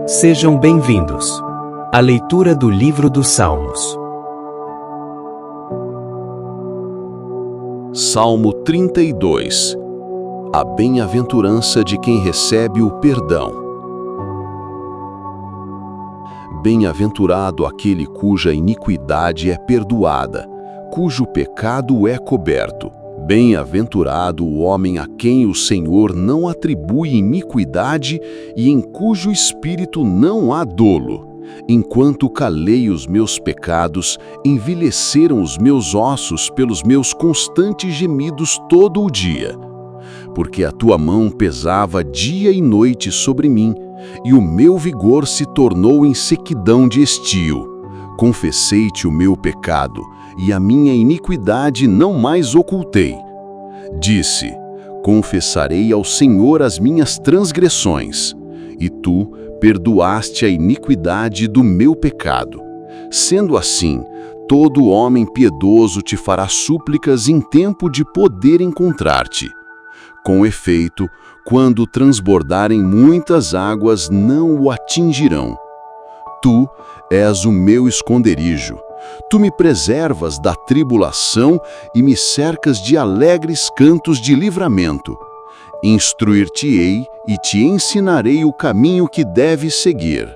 Sejam bem-vindos à leitura do livro dos Salmos. Salmo 32. A bem-aventurança de quem recebe o perdão. Bem-aventurado aquele cuja iniquidade é perdoada, cujo pecado é coberto. Bem-aventurado o homem a quem o Senhor não atribui iniquidade e em cujo espírito não há dolo. Enquanto calei os meus pecados, envelheceram os meus ossos pelos meus constantes gemidos todo o dia. Porque a tua mão pesava dia e noite sobre mim, e o meu vigor se tornou em sequidão de estio. Confessei-te o meu pecado, e a minha iniquidade não mais ocultei. Disse: confessarei ao Senhor as minhas transgressões, e tu perdoaste a iniquidade do meu pecado. Sendo assim, todo homem piedoso te fará súplicas em tempo de poder encontrar-te. Com efeito, quando transbordarem muitas águas, não o atingirão. Tu és o meu esconderijo. Tu me preservas da tribulação e me cercas de alegres cantos de livramento. Instruir-te-ei e te ensinarei o caminho que deves seguir,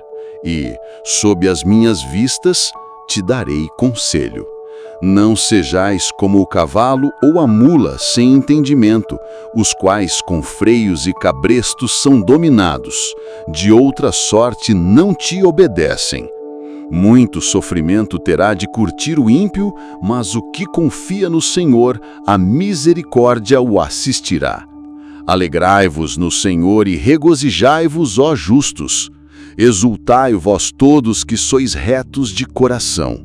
e, sob as minhas vistas, te darei conselho. Não sejais como o cavalo ou a mula sem entendimento, os quais com freios e cabrestos são dominados, de outra sorte não te obedecem. Muito sofrimento terá de curtir o ímpio, mas o que confia no Senhor, a misericórdia o assistirá. Alegrai-vos no Senhor e regozijai-vos, ó justos. Exultai vós todos que sois retos de coração.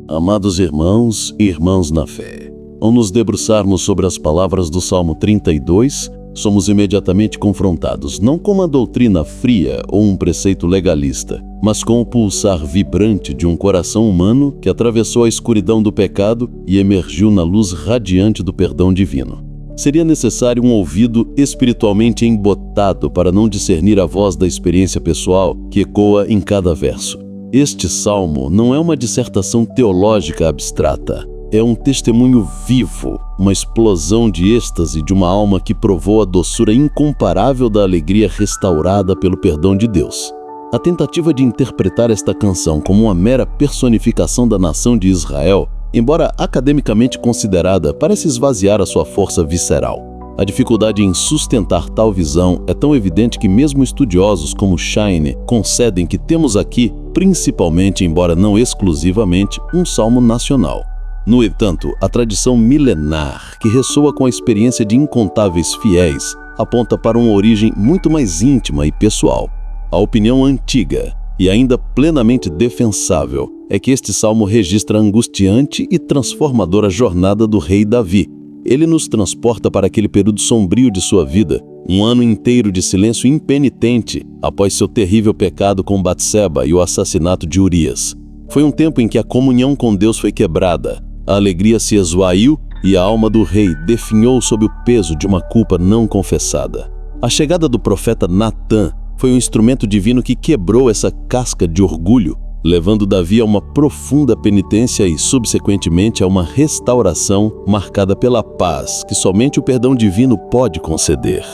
Amados irmãos e irmãs na fé, ao nos debruçarmos sobre as palavras do Salmo 32, somos imediatamente confrontados não com uma doutrina fria ou um preceito legalista, mas com o pulsar vibrante de um coração humano que atravessou a escuridão do pecado e emergiu na luz radiante do perdão divino. Seria necessário um ouvido espiritualmente embotado para não discernir a voz da experiência pessoal que ecoa em cada verso. Este salmo não é uma dissertação teológica abstrata. É um testemunho vivo, uma explosão de êxtase de uma alma que provou a doçura incomparável da alegria restaurada pelo perdão de Deus. A tentativa de interpretar esta canção como uma mera personificação da nação de Israel, embora academicamente considerada, parece esvaziar a sua força visceral. A dificuldade em sustentar tal visão é tão evidente que mesmo estudiosos como Scheine concedem que temos aqui, principalmente, embora não exclusivamente, um salmo nacional. No entanto, a tradição milenar, que ressoa com a experiência de incontáveis fiéis, aponta para uma origem muito mais íntima e pessoal. A opinião antiga, e ainda plenamente defensável, é que este salmo registra a angustiante e transformadora jornada do rei Davi. Ele nos transporta para aquele período sombrio de sua vida, um ano inteiro de silêncio impenitente após seu terrível pecado com Batseba e o assassinato de Urias. Foi um tempo em que a comunhão com Deus foi quebrada, a alegria se esvaiu e a alma do rei definhou sob o peso de uma culpa não confessada. A chegada do profeta Natã foi um instrumento divino que quebrou essa casca de orgulho, levando Davi a uma profunda penitência e, subsequentemente, a uma restauração marcada pela paz que somente o perdão divino pode conceder.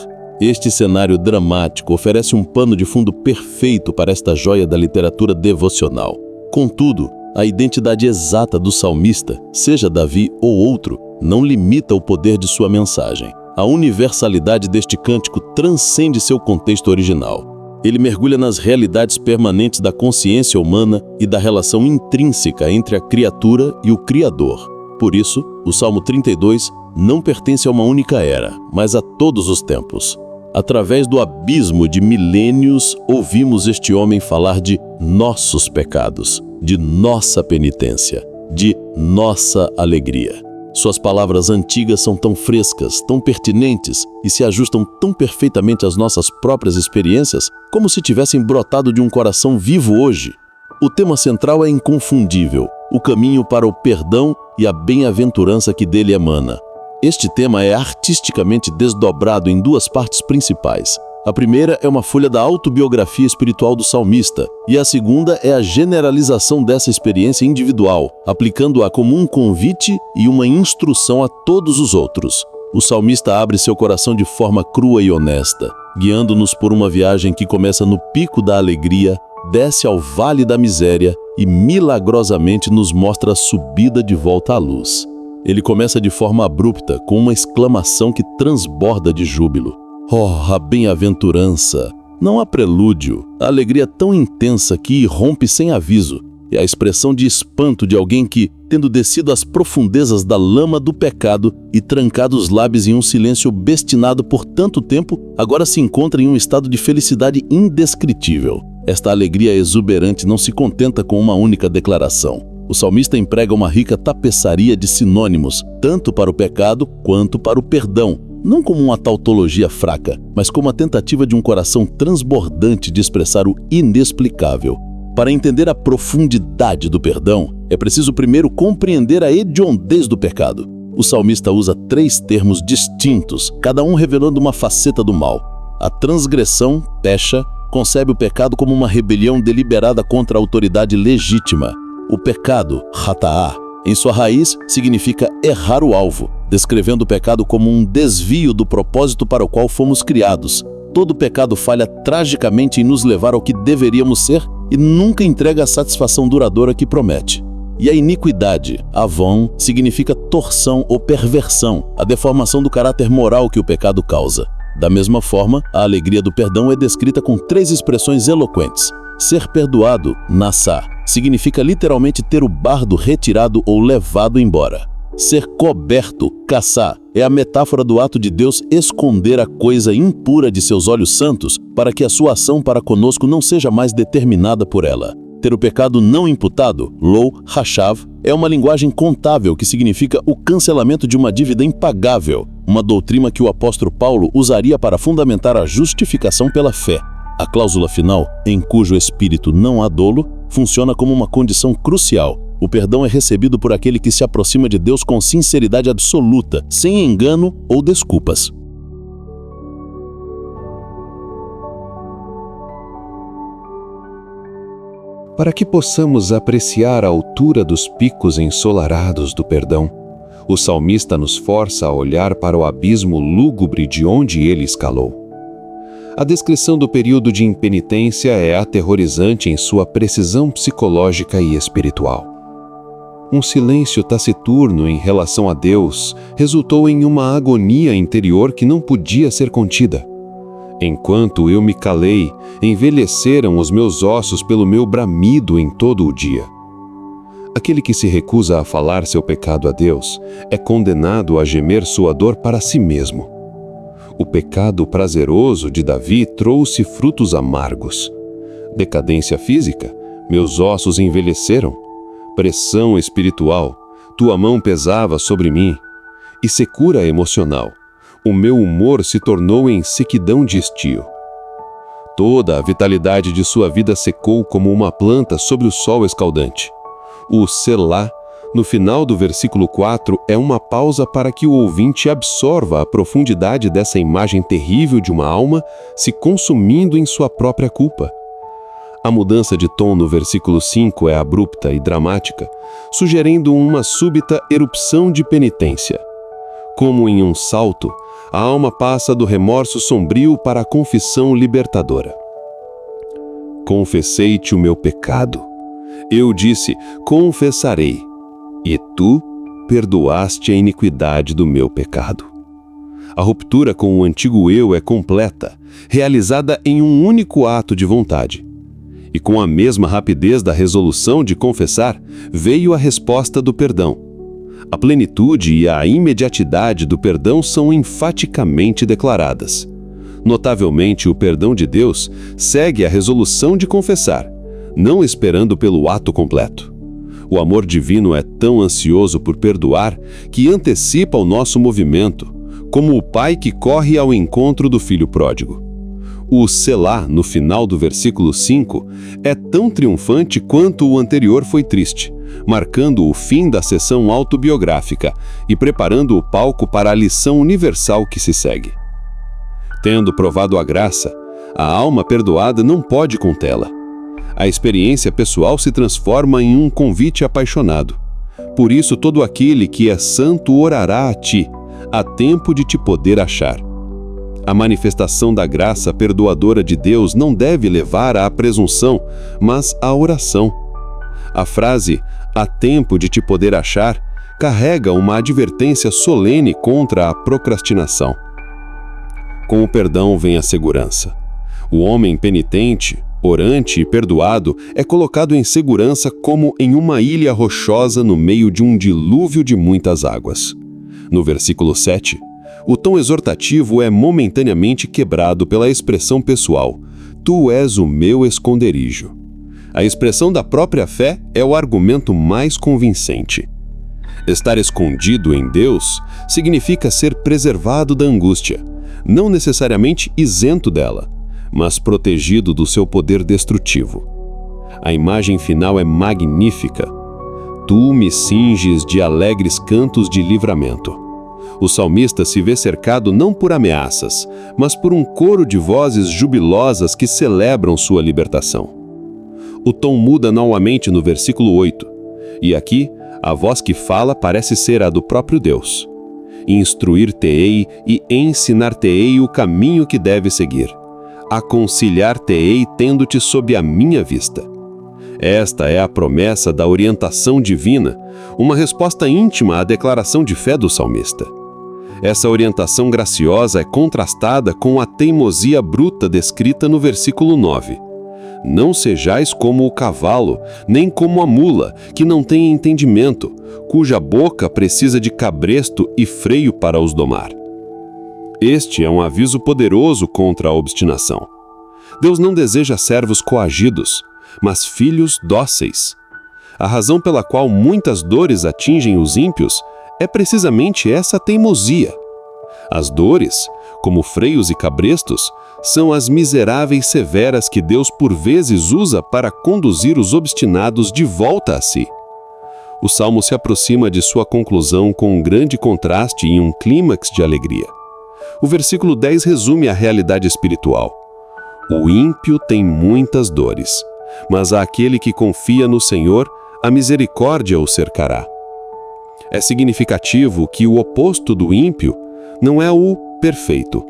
Este cenário dramático oferece um pano de fundo perfeito para esta joia da literatura devocional. Contudo, a identidade exata do salmista, seja Davi ou outro, não limita o poder de sua mensagem. A universalidade deste cântico transcende seu contexto original. Ele mergulha nas realidades permanentes da consciência humana e da relação intrínseca entre a criatura e o Criador. Por isso, o Salmo 32 não pertence a uma única era, mas a todos os tempos. Através do abismo de milênios, ouvimos este homem falar de nossos pecados, de nossa penitência, de nossa alegria. Suas palavras antigas são tão frescas, tão pertinentes e se ajustam tão perfeitamente às nossas próprias experiências, como se tivessem brotado de um coração vivo hoje. O tema central é inconfundível, o caminho para o perdão e a bem-aventurança que dele emana. Este tema é artisticamente desdobrado em duas partes principais. A primeira é uma folha da autobiografia espiritual do salmista, e a segunda é a generalização dessa experiência individual, aplicando-a como um convite e uma instrução a todos os outros. O salmista abre seu coração de forma crua e honesta, guiando-nos por uma viagem que começa no pico da alegria, desce ao vale da miséria e milagrosamente nos mostra a subida de volta à luz. Ele começa de forma abrupta, com uma exclamação que transborda de júbilo. Oh, a bem-aventurança! Não há prelúdio, a alegria tão intensa que irrompe sem aviso. É a expressão de espanto de alguém que, tendo descido às profundezas da lama do pecado e trancado os lábios em um silêncio obstinado por tanto tempo, agora se encontra em um estado de felicidade indescritível. Esta alegria exuberante não se contenta com uma única declaração. O salmista emprega uma rica tapeçaria de sinônimos, tanto para o pecado quanto para o perdão, não como uma tautologia fraca, mas como a tentativa de um coração transbordante de expressar o inexplicável. Para entender a profundidade do perdão, é preciso primeiro compreender a hediondez do pecado. O salmista usa 3 termos distintos, cada um revelando uma faceta do mal. A transgressão, pesha, concebe o pecado como uma rebelião deliberada contra a autoridade legítima. O pecado, hata'á, em sua raiz, significa errar o alvo, descrevendo o pecado como um desvio do propósito para o qual fomos criados. Todo pecado falha tragicamente em nos levar ao que deveríamos ser e nunca entrega a satisfação duradoura que promete. E a iniquidade, avon, significa torção ou perversão, a deformação do caráter moral que o pecado causa. Da mesma forma, a alegria do perdão é descrita com 3 expressões eloquentes. Ser perdoado, nassá, significa literalmente ter o bardo retirado ou levado embora. Ser coberto, caçá, é a metáfora do ato de Deus esconder a coisa impura de seus olhos santos para que a sua ação para conosco não seja mais determinada por ela. Ter o pecado não imputado, lo, hashav, é uma linguagem contábil que significa o cancelamento de uma dívida impagável, uma doutrina que o apóstolo Paulo usaria para fundamentar a justificação pela fé. A cláusula final, em cujo espírito não há dolo, funciona como uma condição crucial. O perdão é recebido por aquele que se aproxima de Deus com sinceridade absoluta, sem engano ou desculpas. Para que possamos apreciar a altura dos picos ensolarados do perdão, o salmista nos força a olhar para o abismo lúgubre de onde ele escalou. A descrição do período de impenitência é aterrorizante em sua precisão psicológica e espiritual. Um silêncio taciturno em relação a Deus resultou em uma agonia interior que não podia ser contida. Enquanto eu me calei, envelheceram os meus ossos pelo meu bramido em todo o dia. Aquele que se recusa a falar seu pecado a Deus é condenado a gemer sua dor para si mesmo. O pecado prazeroso de Davi trouxe frutos amargos. Decadência física, meus ossos envelheceram. Pressão espiritual, tua mão pesava sobre mim. E secura emocional, o meu humor se tornou em sequidão de estio. Toda a vitalidade de sua vida secou como uma planta sobre o sol escaldante. O Selá, no final do versículo 4, é uma pausa para que o ouvinte absorva a profundidade dessa imagem terrível de uma alma se consumindo em sua própria culpa. A mudança de tom no versículo 5 é abrupta e dramática, sugerindo uma súbita erupção de penitência. Como em um salto, a alma passa do remorso sombrio para a confissão libertadora. Confessei-te o meu pecado. Eu disse, confessarei. E tu perdoaste a iniquidade do meu pecado. A ruptura com o antigo eu é completa, realizada em um único ato de vontade. E com a mesma rapidez da resolução de confessar, veio a resposta do perdão. A plenitude e a imediatidade do perdão são enfaticamente declaradas. Notavelmente, o perdão de Deus segue a resolução de confessar, não esperando pelo ato completo. O amor divino é tão ansioso por perdoar que antecipa o nosso movimento, como o pai que corre ao encontro do filho pródigo. O Selá, no final do versículo 5, é tão triunfante quanto o anterior foi triste, marcando o fim da sessão autobiográfica e preparando o palco para a lição universal que se segue. Tendo provado a graça, A alma perdoada não pode contê-la. A experiência pessoal se transforma em um convite apaixonado. Por isso, todo aquele que é santo orará a ti, a tempo de te poder achar. A manifestação da graça perdoadora de Deus não deve levar à presunção, mas à oração. A frase, a tempo de te poder achar, carrega uma advertência solene contra a procrastinação. Com o perdão vem a segurança. O homem penitente, orante e perdoado é colocado em segurança como em uma ilha rochosa no meio de um dilúvio de muitas águas. No versículo 7, o tom exortativo é momentaneamente quebrado pela expressão pessoal: Tu és o meu esconderijo. A expressão da própria fé é o argumento mais convincente. Estar escondido em Deus significa ser preservado da angústia, não necessariamente isento dela, mas protegido do seu poder destrutivo. A imagem final é magnífica. Tu me cinges de alegres cantos de livramento. O salmista se vê cercado não por ameaças, mas por um coro de vozes jubilosas que celebram sua libertação. O tom muda novamente no versículo 8, e aqui a voz que fala parece ser a do próprio Deus. Instruir-te-ei e ensinar-te-ei o caminho que deves seguir. Aconselhar-te-ei tendo-te sob a minha vista. Esta é a promessa da orientação divina, uma resposta íntima à declaração de fé do salmista. Essa orientação graciosa é contrastada com a teimosia bruta descrita no versículo 9. Não sejais como o cavalo, nem como a mula, que não tem entendimento, cuja boca precisa de cabresto e freio para os domar. Este é um aviso poderoso contra a obstinação. Deus não deseja servos coagidos, mas filhos dóceis. A razão pela qual muitas dores atingem os ímpios é precisamente essa teimosia. As dores, como freios e cabrestos, são as miseráveis severas que Deus por vezes usa para conduzir os obstinados de volta a si. O Salmo se aproxima de sua conclusão com um grande contraste e um clímax de alegria. O versículo 10 resume a realidade espiritual. O ímpio tem muitas dores, mas àquele que confia no Senhor, a misericórdia o cercará. É significativo que o oposto do ímpio não é o perfeito,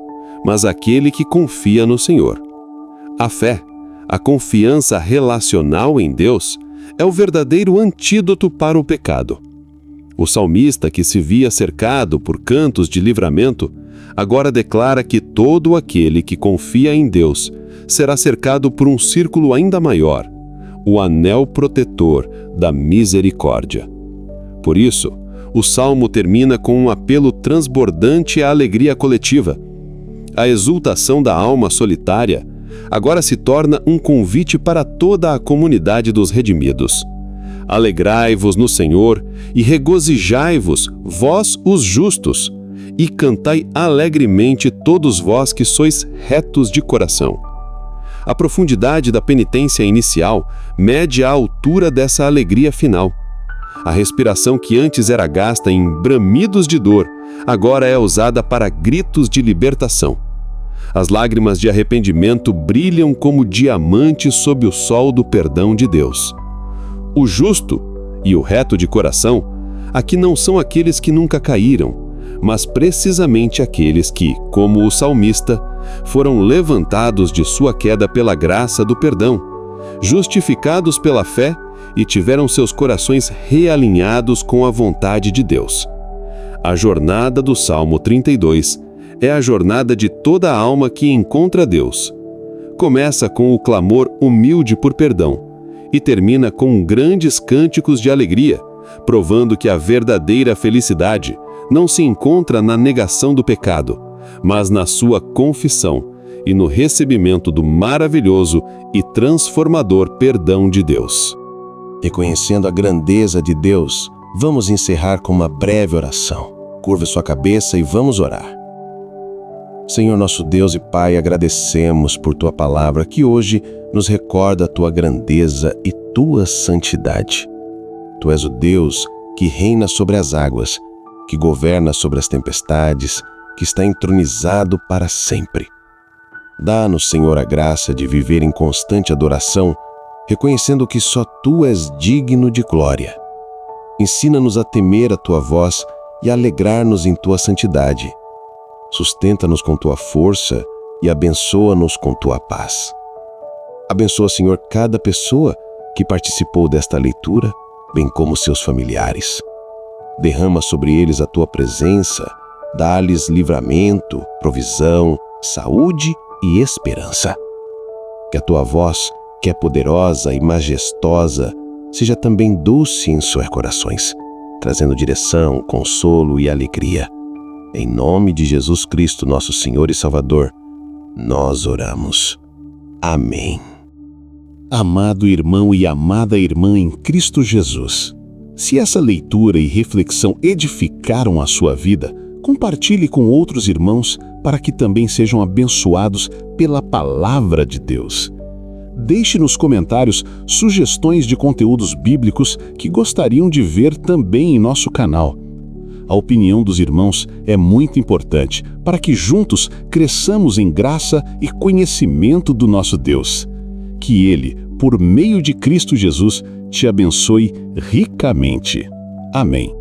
mas aquele que confia no Senhor. A fé, a confiança relacional em Deus, é o verdadeiro antídoto para o pecado. O salmista, que se via cercado por cantos de livramento, agora declara que todo aquele que confia em Deus será cercado por um círculo ainda maior, o anel protetor da misericórdia. Por isso, o salmo termina com um apelo transbordante à alegria coletiva. A exultação da alma solitária agora se torna um convite para toda a comunidade dos redimidos. Alegrai-vos no Senhor e regozijai-vos, vós os justos, e cantai alegremente todos vós que sois retos de coração. A profundidade da penitência inicial mede a altura dessa alegria final. A respiração que antes era gasta em bramidos de dor, agora é usada para gritos de libertação. As lágrimas de arrependimento brilham como diamantes sob o sol do perdão de Deus. O justo e o reto de coração aqui não são aqueles que nunca caíram, mas precisamente aqueles que, como o salmista, foram levantados de sua queda pela graça do perdão, justificados pela fé e tiveram seus corações realinhados com a vontade de Deus. A jornada do Salmo 32 é a jornada de toda a alma que encontra Deus. Começa com o clamor humilde por perdão e termina com grandes cânticos de alegria, provando que a verdadeira felicidade não se encontra na negação do pecado, mas na sua confissão e no recebimento do maravilhoso e transformador perdão de Deus. Reconhecendo a grandeza de Deus, vamos encerrar com uma breve oração. Curva sua cabeça e vamos orar. Senhor nosso Deus e Pai, agradecemos por Tua palavra que hoje nos recorda a Tua grandeza e Tua santidade. Tu és o Deus que reina sobre as águas, que governa sobre as tempestades, que está entronizado para sempre. Dá-nos, Senhor, a graça de viver em constante adoração, reconhecendo que só Tu és digno de glória. Ensina-nos a temer a Tua voz e a alegrar-nos em Tua santidade. Sustenta-nos com Tua força e abençoa-nos com Tua paz. Abençoa, Senhor, cada pessoa que participou desta leitura, bem como seus familiares. Derrama sobre eles a Tua presença, dá-lhes livramento, provisão, saúde e esperança. Que a Tua voz, que é poderosa e majestosa, seja também doce em seus corações, trazendo direção, consolo e alegria. Em nome de Jesus Cristo, nosso Senhor e Salvador, nós oramos. Amém. Amado irmão e amada irmã em Cristo Jesus, se essa leitura e reflexão edificaram a sua vida, compartilhe com outros irmãos para que também sejam abençoados pela palavra de Deus. Deixe nos comentários sugestões de conteúdos bíblicos que gostariam de ver também em nosso canal. A opinião dos irmãos é muito importante para que juntos cresçamos em graça e conhecimento do nosso Deus. Que Ele, por meio de Cristo Jesus, te abençoe ricamente. Amém.